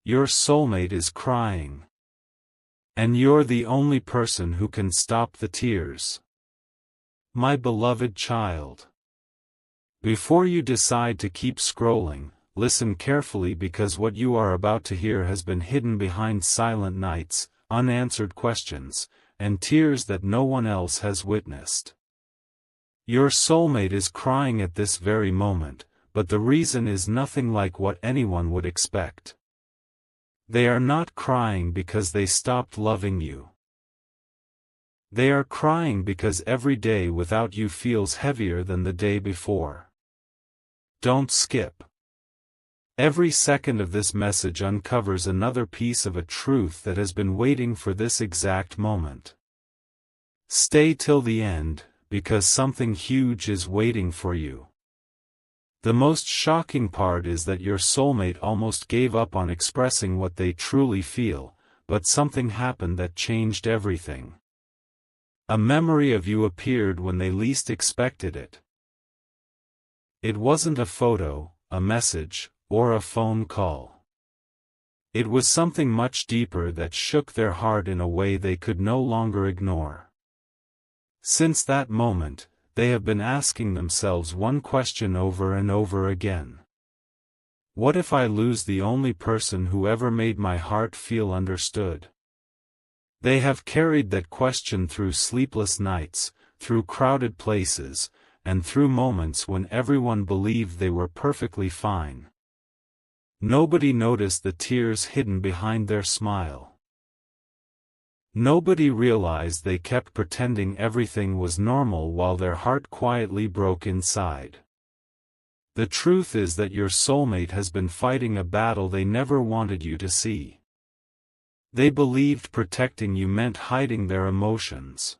Your soulmate is crying. And you're the only person who can stop the tears. My beloved child. Before you decide to keep scrolling, listen carefully, because what you are about to hear has been hidden behind silent nights, unanswered questions, and tears that no one else has witnessed. Your soulmate is crying at this very moment, but the reason is nothing like what anyone would expect. They are not crying because they stopped loving you. They are crying because every day without you feels heavier than the day before. Don't skip. Every second of this message uncovers another piece of a truth that has been waiting for this exact moment. Stay till the end, because something huge is waiting for you. The most shocking part is that your soulmate almost gave up on expressing what they truly feel, but something happened that changed everything. A memory of you appeared when they least expected it. It wasn't a photo, a message, or a phone call. It was something much deeper that shook their heart in a way they could no longer ignore. Since that moment, they have been asking themselves one question over and over again. What if I lose the only person who ever made my heart feel understood? They have carried that question through sleepless nights, through crowded places, and through moments when everyone believed they were perfectly fine. Nobody noticed the tears hidden behind their smile. Nobody realized they kept pretending everything was normal while their heart quietly broke inside. The truth is that your soulmate has been fighting a battle they never wanted you to see. They believed protecting you meant hiding their emotions.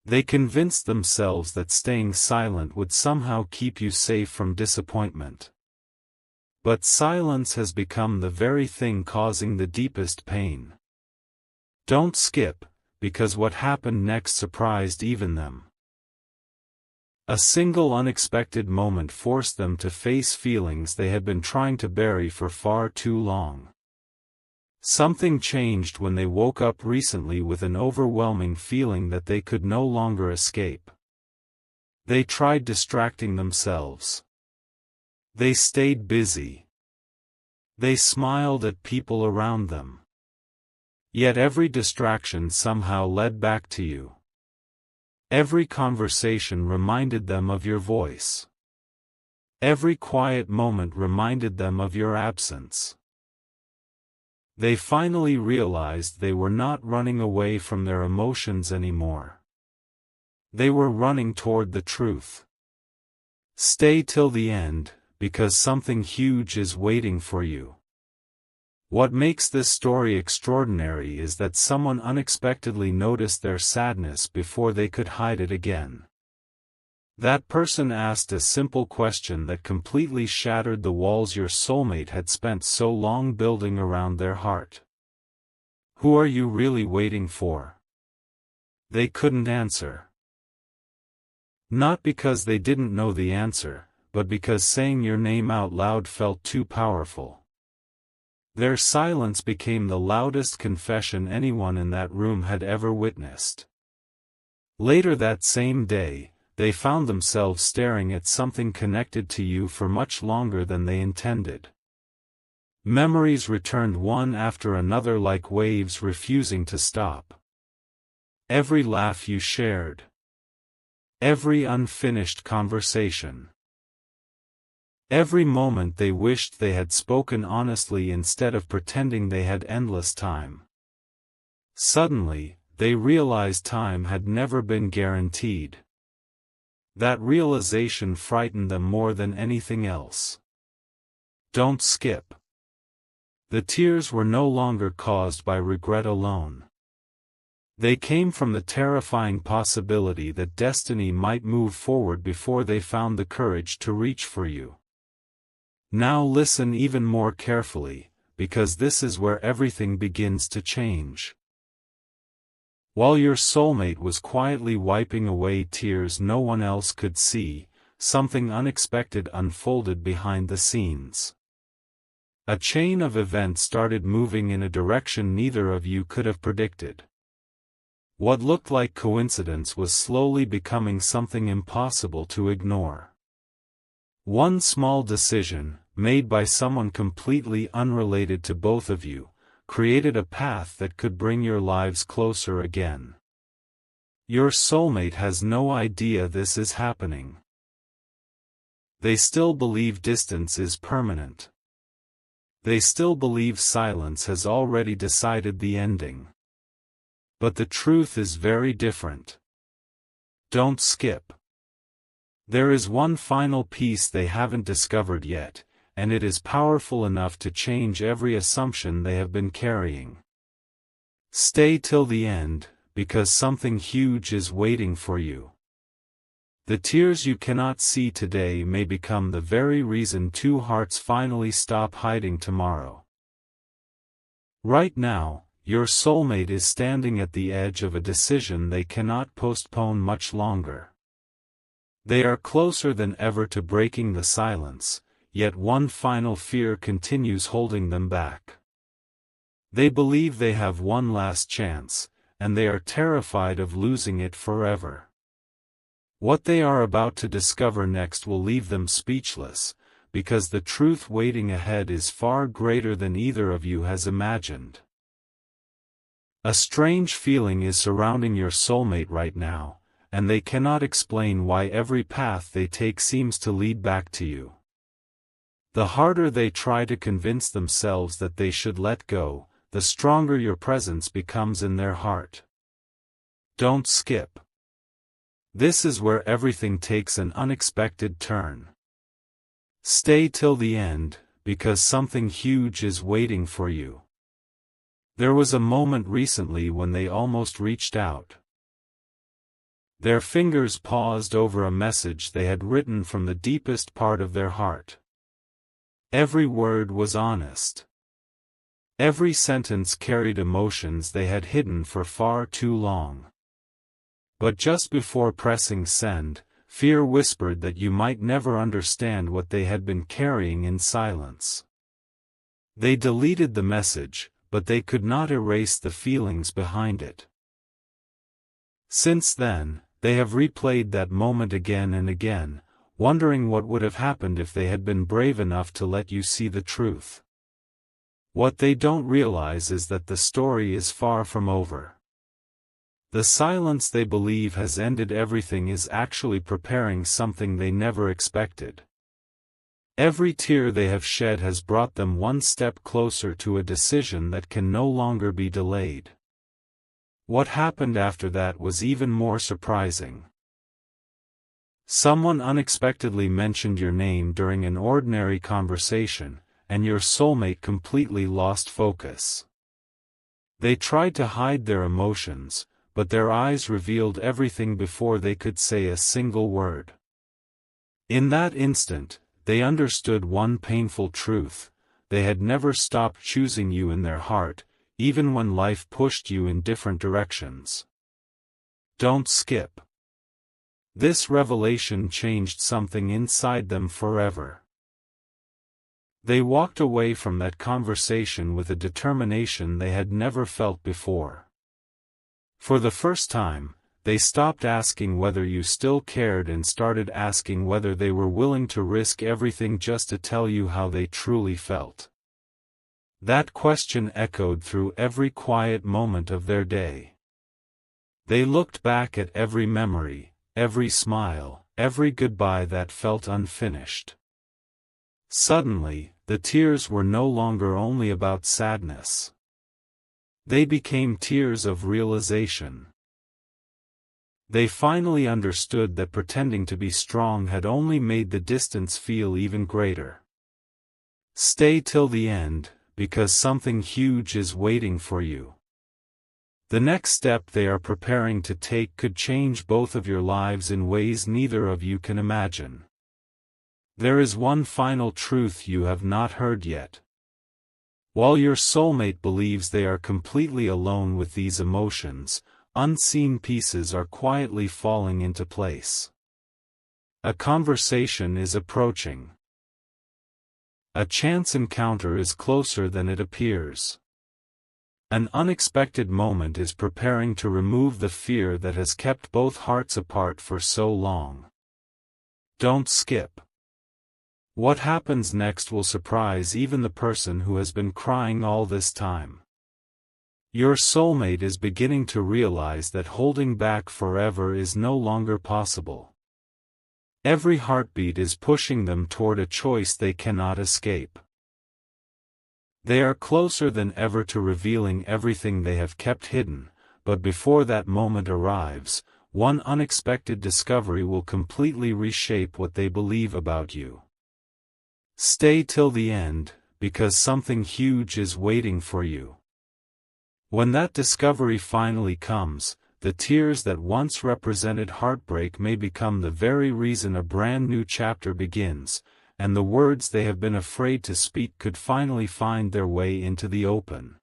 They convinced themselves that staying silent would somehow keep you safe from disappointment. But silence has become the very thing causing the deepest pain. Don't skip, because what happened next surprised even them. A single unexpected moment forced them to face feelings they had been trying to bury for far too long. Something changed when they woke up recently with an overwhelming feeling that they could no longer escape. They tried distracting themselves. They stayed busy. They smiled at people around them. Yet every distraction somehow led back to you. Every conversation reminded them of your voice. Every quiet moment reminded them of your absence. They finally realized they were not running away from their emotions anymore. They were running toward the truth. Stay till the end, because something huge is waiting for you. What makes this story extraordinary is that someone unexpectedly noticed their sadness before they could hide it again. That person asked a simple question that completely shattered the walls your soulmate had spent so long building around their heart. Who are you really waiting for? They couldn't answer. Not because they didn't know the answer, but because saying your name out loud felt too powerful. Their silence became the loudest confession anyone in that room had ever witnessed. Later that same day, they found themselves staring at something connected to you for much longer than they intended. Memories returned one after another like waves refusing to stop. Every laugh you shared. Every unfinished conversation. Every moment they wished they had spoken honestly instead of pretending they had endless time. Suddenly, they realized time had never been guaranteed. That realization frightened them more than anything else. Don't skip. The tears were no longer caused by regret alone. They came from the terrifying possibility that destiny might move forward before they found the courage to reach for you. Now listen even more carefully, because this is where everything begins to change. While your soulmate was quietly wiping away tears no one else could see, something unexpected unfolded behind the scenes. A chain of events started moving in a direction neither of you could have predicted. What looked like coincidence was slowly becoming something impossible to ignore. One small decision, made by someone completely unrelated to both of you, created a path that could bring your lives closer again. Your soulmate has no idea this is happening. They still believe distance is permanent. They still believe silence has already decided the ending. But the truth is very different. Don't skip. There is one final piece they haven't discovered yet, and it is powerful enough to change every assumption they have been carrying. Stay till the end, because something huge is waiting for you. The tears you cannot see today may become the very reason two hearts finally stop hiding tomorrow. Right now, your soulmate is standing at the edge of a decision they cannot postpone much longer. They are closer than ever to breaking the silence, yet one final fear continues holding them back. They believe they have one last chance, and they are terrified of losing it forever. What they are about to discover next will leave them speechless, because the truth waiting ahead is far greater than either of you has imagined. A strange feeling is surrounding your soulmate right now, and they cannot explain why every path they take seems to lead back to you. The harder they try to convince themselves that they should let go, the stronger your presence becomes in their heart. Don't skip. This is where everything takes an unexpected turn. Stay till the end, because something huge is waiting for you. There was a moment recently when they almost reached out. Their fingers paused over a message they had written from the deepest part of their heart. Every word was honest. Every sentence carried emotions they had hidden for far too long. But just before pressing send, fear whispered that you might never understand what they had been carrying in silence. They deleted the message, but they could not erase the feelings behind it. Since then, they have replayed that moment again and again, wondering what would have happened if they had been brave enough to let you see the truth. What they don't realize is that the story is far from over. The silence they believe has ended everything is actually preparing something they never expected. Every tear they have shed has brought them one step closer to a decision that can no longer be delayed. What happened after that was even more surprising. Someone unexpectedly mentioned your name during an ordinary conversation, and your soulmate completely lost focus. They tried to hide their emotions, but their eyes revealed everything before they could say a single word. In that instant, they understood one painful truth: they had never stopped choosing you in their heart, even when life pushed you in different directions. Don't skip. This revelation changed something inside them forever. They walked away from that conversation with a determination they had never felt before. For the first time, they stopped asking whether you still cared and started asking whether they were willing to risk everything just to tell you how they truly felt. That question echoed through every quiet moment of their day. They looked back at every memory, every smile, every goodbye that felt unfinished. Suddenly, the tears were no longer only about sadness. They became tears of realization. They finally understood that pretending to be strong had only made the distance feel even greater. Stay till the end, because something huge is waiting for you. The next step they are preparing to take could change both of your lives in ways neither of you can imagine. There is one final truth you have not heard yet. While your soulmate believes they are completely alone with these emotions, unseen pieces are quietly falling into place. A conversation is approaching. A chance encounter is closer than it appears. An unexpected moment is preparing to remove the fear that has kept both hearts apart for so long. Don't skip. What happens next will surprise even the person who has been crying all this time. Your soulmate is beginning to realize that holding back forever is no longer possible. Every heartbeat is pushing them toward a choice they cannot escape. They are closer than ever to revealing everything they have kept hidden, but before that moment arrives, one unexpected discovery will completely reshape what they believe about you. Stay till the end, because something huge is waiting for you. When that discovery finally comes, the tears that once represented heartbreak may become the very reason a brand new chapter begins, and the words they have been afraid to speak could finally find their way into the open.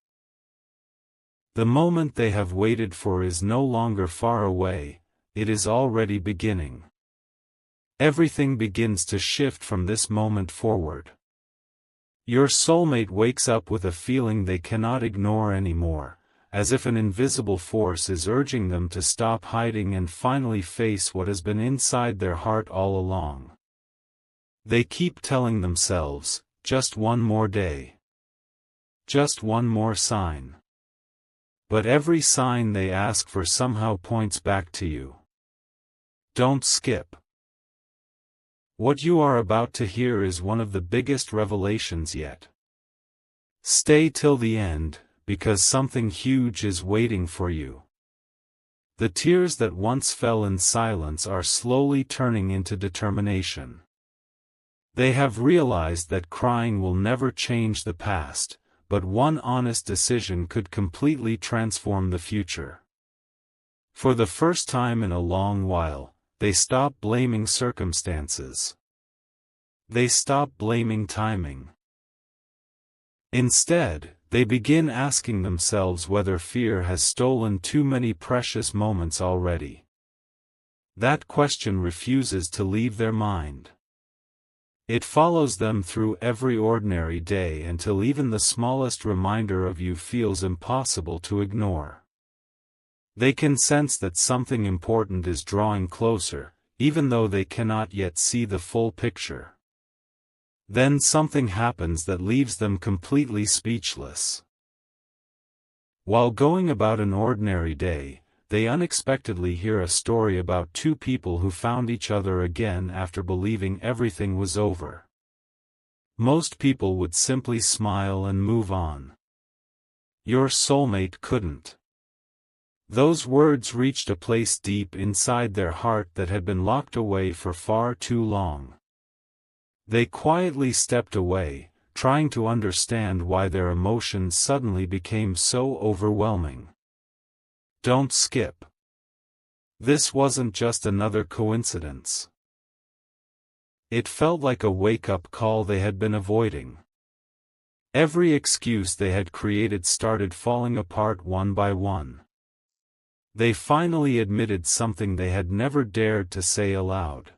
The moment they have waited for is no longer far away, it is already beginning. Everything begins to shift from this moment forward. Your soulmate wakes up with a feeling they cannot ignore anymore, as if an invisible force is urging them to stop hiding and finally face what has been inside their heart all along. They keep telling themselves, just one more day. Just one more sign. But every sign they ask for somehow points back to you. Don't skip. What you are about to hear is one of the biggest revelations yet. Stay till the end, because something huge is waiting for you. The tears that once fell in silence are slowly turning into determination. They have realized that crying will never change the past, but one honest decision could completely transform the future. For the first time in a long while, they stop blaming circumstances. They stop blaming timing. Instead, they begin asking themselves whether fear has stolen too many precious moments already. That question refuses to leave their mind. It follows them through every ordinary day until even the smallest reminder of you feels impossible to ignore. They can sense that something important is drawing closer, even though they cannot yet see the full picture. Then something happens that leaves them completely speechless. While going about an ordinary day, they unexpectedly hear a story about two people who found each other again after believing everything was over. Most people would simply smile and move on. Your soulmate couldn't. Those words reached a place deep inside their heart that had been locked away for far too long. They quietly stepped away, trying to understand why their emotions suddenly became so overwhelming. Don't skip. This wasn't just another coincidence. It felt like a wake-up call they had been avoiding. Every excuse they had created started falling apart one by one. They finally admitted something they had never dared to say aloud.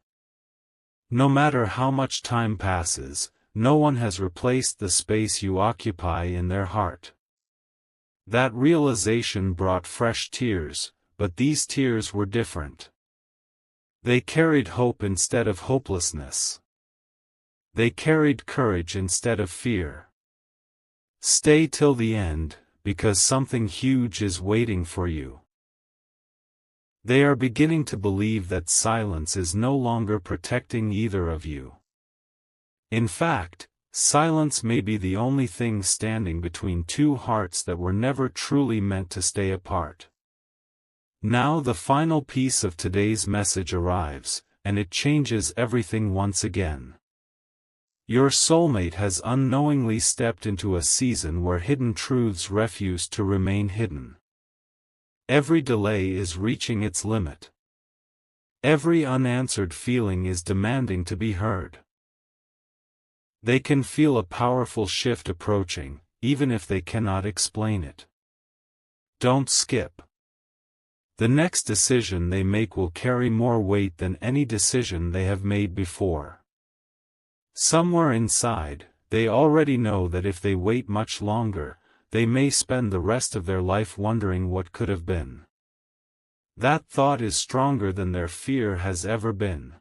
No matter how much time passes, no one has replaced the space you occupy in their heart. That realization brought fresh tears, but these tears were different. They carried hope instead of hopelessness. They carried courage instead of fear. Stay till the end, because something huge is waiting for you. They are beginning to believe that silence is no longer protecting either of you. In fact, silence may be the only thing standing between two hearts that were never truly meant to stay apart. Now the final piece of today's message arrives, and it changes everything once again. Your soulmate has unknowingly stepped into a season where hidden truths refuse to remain hidden. Every delay is reaching its limit. Every unanswered feeling is demanding to be heard. They can feel a powerful shift approaching, even if they cannot explain it. Don't skip. The next decision they make will carry more weight than any decision they have made before. Somewhere inside, they already know that if they wait much longer, they may spend the rest of their life wondering what could have been. That thought is stronger than their fear has ever been.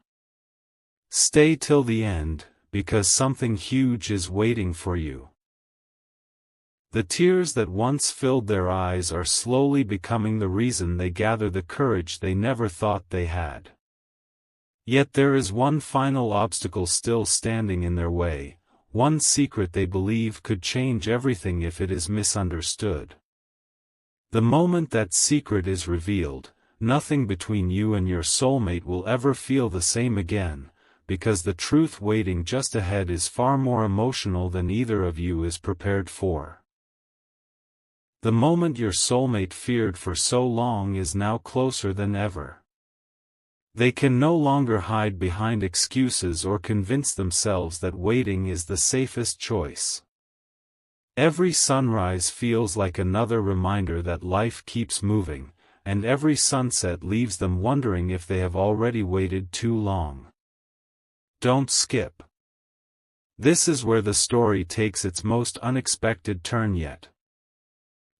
Stay till the end, because something huge is waiting for you. The tears that once filled their eyes are slowly becoming the reason they gather the courage they never thought they had. Yet there is one final obstacle still standing in their way, one secret they believe could change everything if it is misunderstood. The moment that secret is revealed, nothing between you and your soulmate will ever feel the same again, because the truth waiting just ahead is far more emotional than either of you is prepared for. The moment your soulmate feared for so long is now closer than ever. They can no longer hide behind excuses or convince themselves that waiting is the safest choice. Every sunrise feels like another reminder that life keeps moving, and every sunset leaves them wondering if they have already waited too long. Don't skip. This is where the story takes its most unexpected turn yet.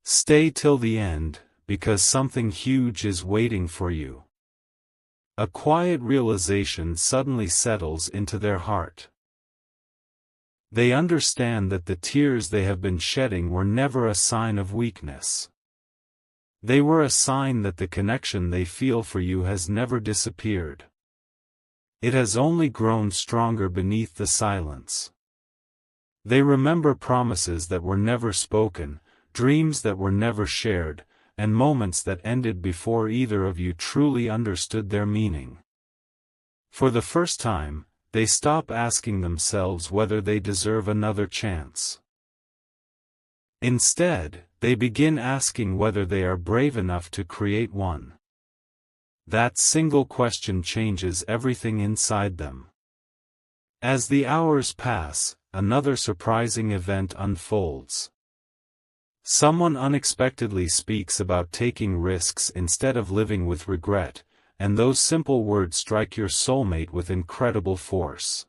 Stay till the end, because something huge is waiting for you. A quiet realization suddenly settles into their heart. They understand that the tears they have been shedding were never a sign of weakness. They were a sign that the connection they feel for you has never disappeared. It has only grown stronger beneath the silence. They remember promises that were never spoken, dreams that were never shared, and moments that ended before either of you truly understood their meaning. For the first time, they stop asking themselves whether they deserve another chance. Instead, they begin asking whether they are brave enough to create one. That single question changes everything inside them. As the hours pass, another surprising event unfolds. Someone unexpectedly speaks about taking risks instead of living with regret, and those simple words strike your soulmate with incredible force.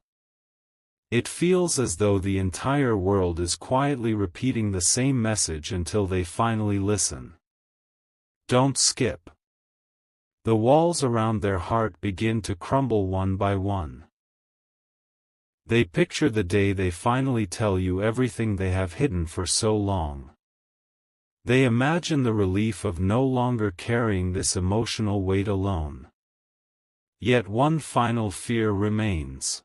It feels as though the entire world is quietly repeating the same message until they finally listen. Don't skip. The walls around their heart begin to crumble one by one. They picture the day they finally tell you everything they have hidden for so long. They imagine the relief of no longer carrying this emotional weight alone. Yet one final fear remains.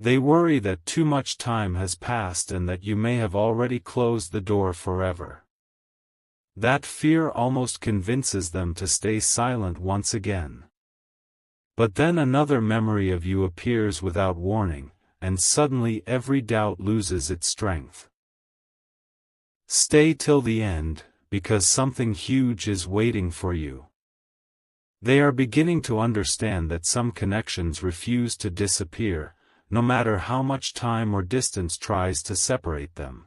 They worry that too much time has passed and that you may have already closed the door forever. That fear almost convinces them to stay silent once again. But then another memory of you appears without warning, and suddenly every doubt loses its strength. Stay till the end, because something huge is waiting for you. They are beginning to understand that some connections refuse to disappear, no matter how much time or distance tries to separate them.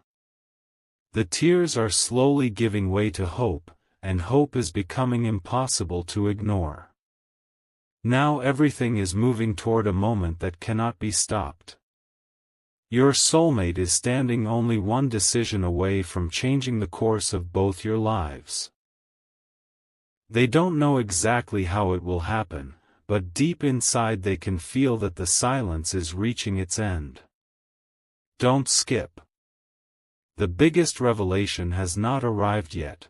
The tears are slowly giving way to hope, and hope is becoming impossible to ignore. Now everything is moving toward a moment that cannot be stopped. Your soulmate is standing only one decision away from changing the course of both your lives. They don't know exactly how it will happen, but deep inside they can feel that the silence is reaching its end. Don't skip. The biggest revelation has not arrived yet.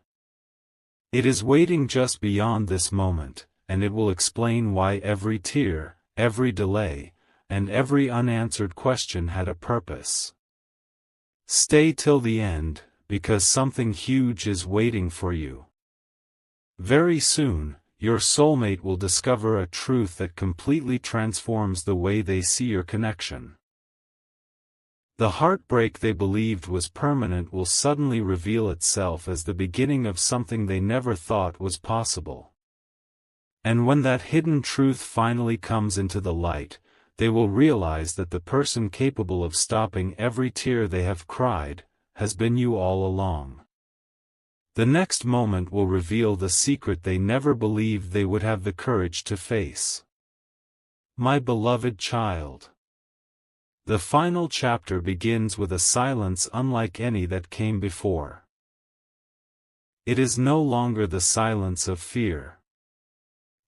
It is waiting just beyond this moment, and it will explain why every tear, every delay, and every unanswered question had a purpose. Stay till the end, because something huge is waiting for you. Very soon, your soulmate will discover a truth that completely transforms the way they see your connection. The heartbreak they believed was permanent will suddenly reveal itself as the beginning of something they never thought was possible. And when that hidden truth finally comes into the light, they will realize that the person capable of stopping every tear they have cried has been you all along. The next moment will reveal the secret they never believed they would have the courage to face. My beloved child. The final chapter begins with a silence unlike any that came before. It is no longer the silence of fear.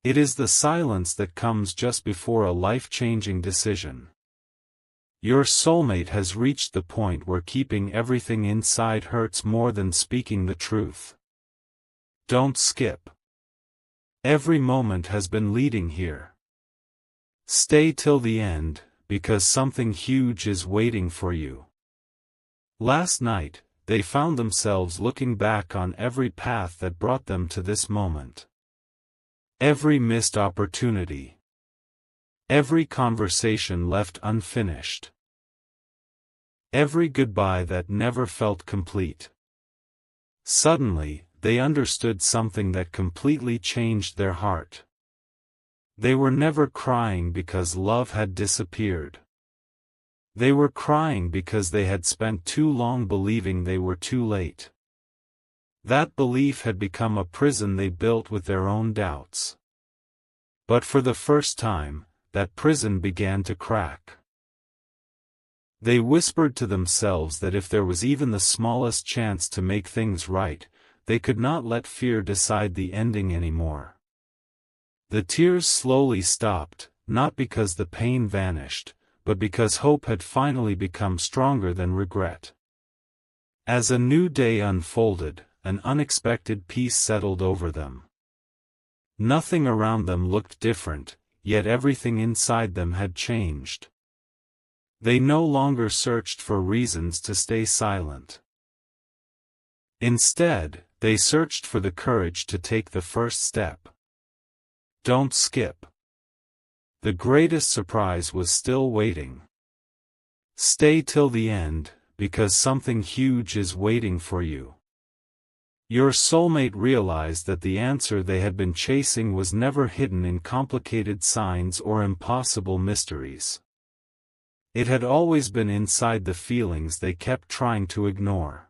It is the silence that comes just before a life-changing decision. Your soulmate has reached the point where keeping everything inside hurts more than speaking the truth. Don't skip. Every moment has been leading here. Stay till the end, because something huge is waiting for you. Last night, they found themselves looking back on every path that brought them to this moment. Every missed opportunity. Every conversation left unfinished. Every goodbye that never felt complete. Suddenly, they understood something that completely changed their heart. They were never crying because love had disappeared. They were crying because they had spent too long believing they were too late. That belief had become a prison they built with their own doubts. But for the first time, that prison began to crack. They whispered to themselves that if there was even the smallest chance to make things right, they could not let fear decide the ending anymore. The tears slowly stopped, not because the pain vanished, but because hope had finally become stronger than regret. As a new day unfolded, an unexpected peace settled over them. Nothing around them looked different, yet everything inside them had changed. They no longer searched for reasons to stay silent. Instead, they searched for the courage to take the first step. Don't skip. The greatest surprise was still waiting. Stay till the end, because something huge is waiting for you. Your soulmate realized that the answer they had been chasing was never hidden in complicated signs or impossible mysteries. It had always been inside the feelings they kept trying to ignore.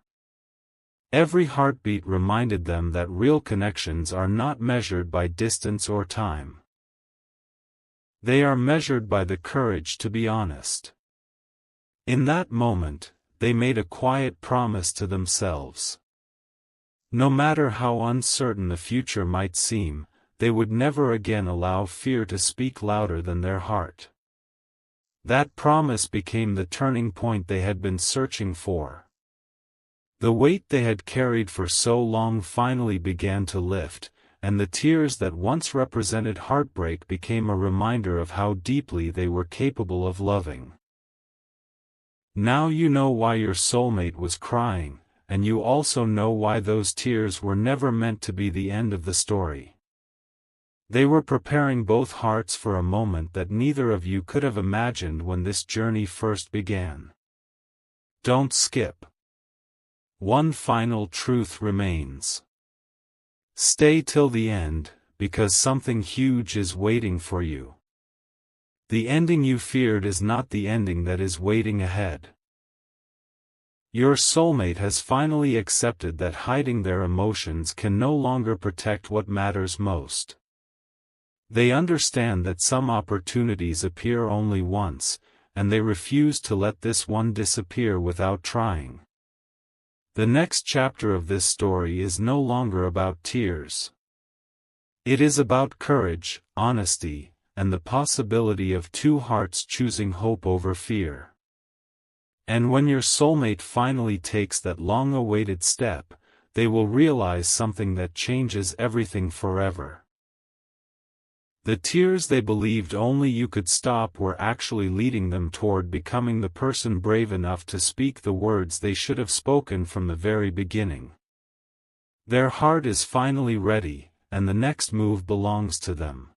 Every heartbeat reminded them that real connections are not measured by distance or time. They are measured by the courage to be honest. In that moment, they made a quiet promise to themselves. No matter how uncertain the future might seem, they would never again allow fear to speak louder than their heart. That promise became the turning point they had been searching for. The weight they had carried for so long finally began to lift, and the tears that once represented heartbreak became a reminder of how deeply they were capable of loving. Now you know why your soulmate was crying, and you also know why those tears were never meant to be the end of the story. They were preparing both hearts for a moment that neither of you could have imagined when this journey first began. Don't skip. One final truth remains. Stay till the end, because something huge is waiting for you. The ending you feared is not the ending that is waiting ahead. Your soulmate has finally accepted that hiding their emotions can no longer protect what matters most. They understand that some opportunities appear only once, and they refuse to let this one disappear without trying. The next chapter of this story is no longer about tears. It is about courage, honesty, and the possibility of two hearts choosing hope over fear. And when your soulmate finally takes that long-awaited step, they will realize something that changes everything forever. The tears they believed only you could stop were actually leading them toward becoming the person brave enough to speak the words they should have spoken from the very beginning. Their heart is finally ready, and the next move belongs to them.